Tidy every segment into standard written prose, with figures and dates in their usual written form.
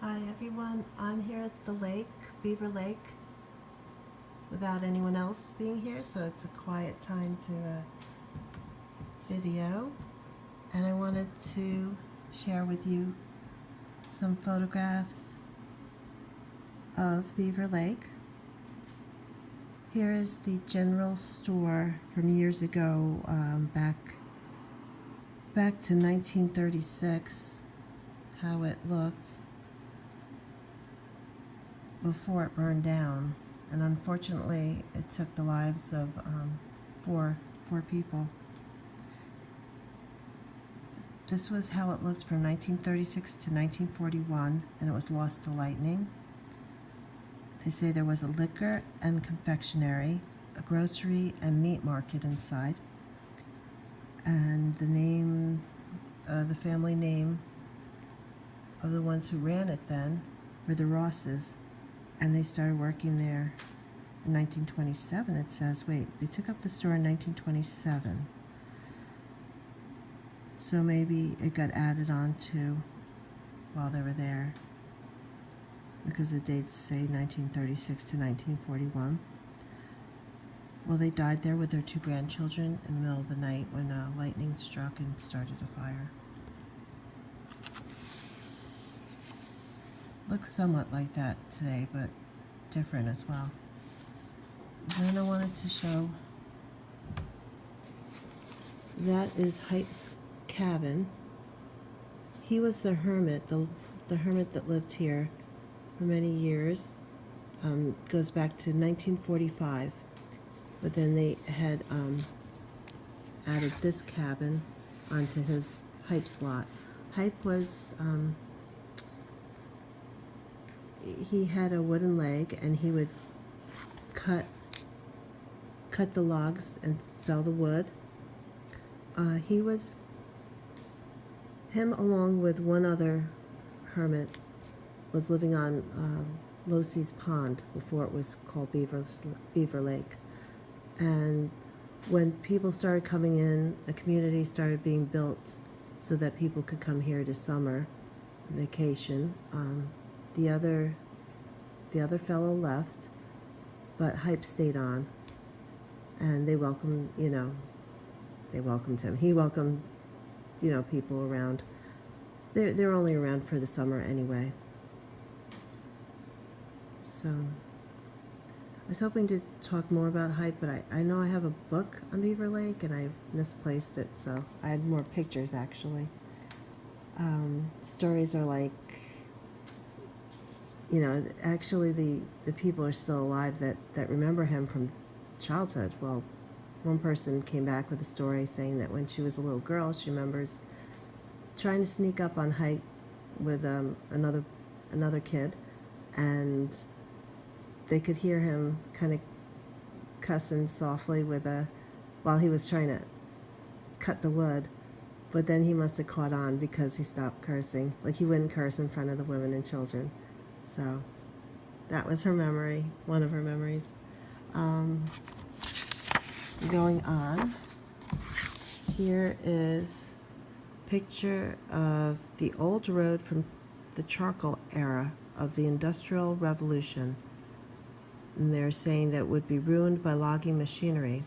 Hi everyone, I'm here at the lake, Beaver Lake, without anyone else being here, so it's a quiet time to video. And I wanted to share with you some photographs of Beaver Lake. Here is the general store from years ago, back to 1936, how it looked before it burned down, and unfortunately it took the lives of four people. This was how it looked from 1936 to 1941, and it was lost to lightning. They say there was a liquor and confectionery, a grocery and meat market inside, and the name, the family name of the ones who ran it then were the Rosses. And they started working there in 1927, it says. Wait, they took up the store in 1927. So maybe it got added on to while they were there, because the dates say 1936 to 1941. Well, they died there with their 2 grandchildren in the middle of the night when lightning struck and started a fire. Looks somewhat like that today, but different as well. Then I wanted to show, that is Hype's cabin. He was the hermit, the hermit that lived here for many years. Goes back to 1945, but then they had added this cabin onto his Hype's lot. Hype was he had a wooden leg, and he would cut the logs and sell the wood. Him along with one other hermit was living on Losey's Pond before it was called Beaver Lake. And when people started coming in, a community started being built so that people could come here to summer vacation. The other fellow left, but Hype stayed on, and they welcomed him. He welcomed, people around. They're only around for the summer anyway. So I was hoping to talk more about Hype, but I know I have a book on Beaver Lake, and I misplaced it, so I had more pictures actually. Stories are like, actually the people are still alive that remember him from childhood. Well, one person came back with a story saying that when she was a little girl, she remembers trying to sneak up on Hype with another kid, and they could hear him kind of cussing softly while he was trying to cut the wood. But then he must have caught on, because he stopped cursing. Like, he wouldn't curse in front of the women and children. So that was her memory, one of her memories. Going on, here is a picture of the old road from the charcoal era of the Industrial Revolution. And they're saying that it would be ruined by logging machinery.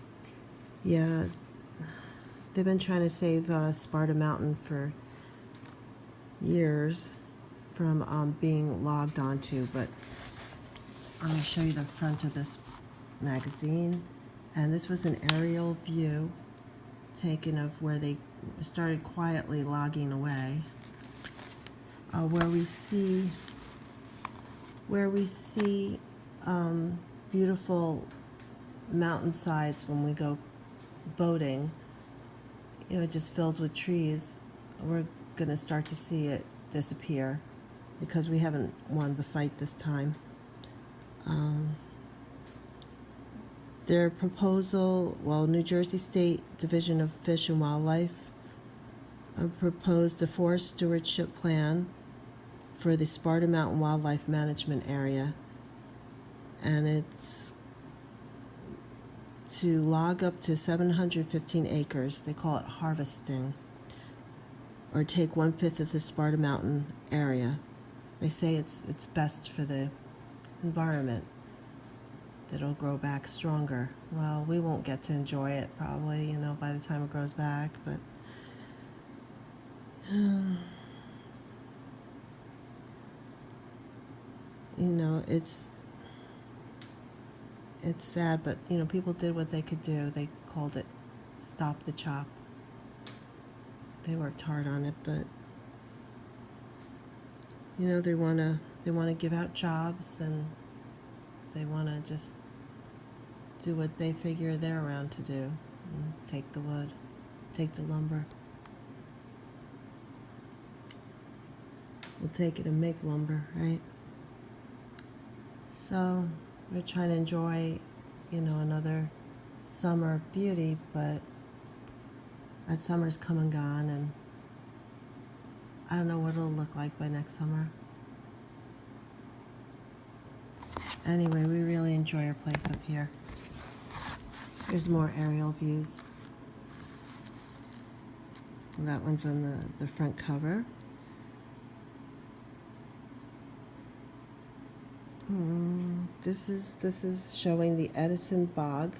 Yeah, they've been trying to save Sparta Mountain for years from being logged onto, but I'm going to show you the front of this magazine. And this was an aerial view taken of where they started quietly logging away, where we see beautiful mountainsides when we go boating, just filled with trees. We're going to start to see it disappear, because we haven't won the fight this time. Their proposal, New Jersey State Division of Fish and Wildlife proposed a forest stewardship plan for the Sparta Mountain Wildlife Management Area, and it's to log up to 715 acres. They call it harvesting, or take 1/5 of the Sparta Mountain area. They say it's best for the environment, that it'll grow back stronger. Well, we won't get to enjoy it probably, by the time it grows back, but it's sad, but people did what they could do. They called it Stop the Chop. They worked hard on it, but they want to give out jobs, and they want to just do what they figure they're around to do. And take the wood, take the lumber. We'll take it and make lumber, right? So we're trying to enjoy, another summer of beauty, but that summer's come and gone, and I don't know what it'll look like by next summer. Anyway, we really enjoy our place up here. There's more aerial views. That one's on the front cover. This is showing the Edison Bog.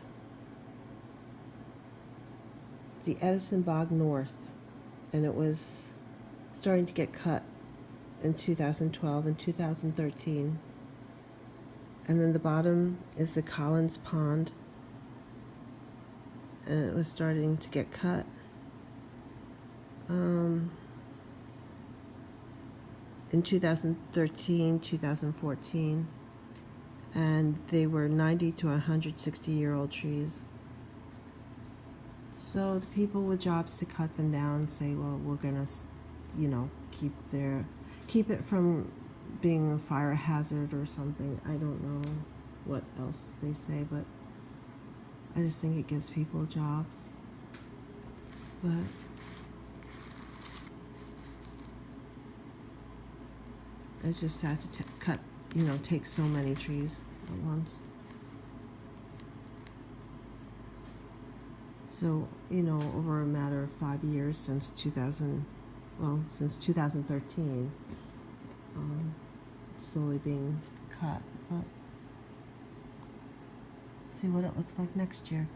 The Edison Bog North, and it was starting to get cut in 2012 and 2013. And then the bottom is the Collins Pond, and it was starting to get cut. In 2013, 2014, and they were 90 to 160-year-old trees. So the people with jobs to cut them down say, well, we're gonna, keep it from being a fire hazard or something. I don't know what else they say, but I just think it gives people jobs. But it's just sad to take so many trees at once. So, over a matter of 5 years since 2013, it's slowly being cut, but see what it looks like next year.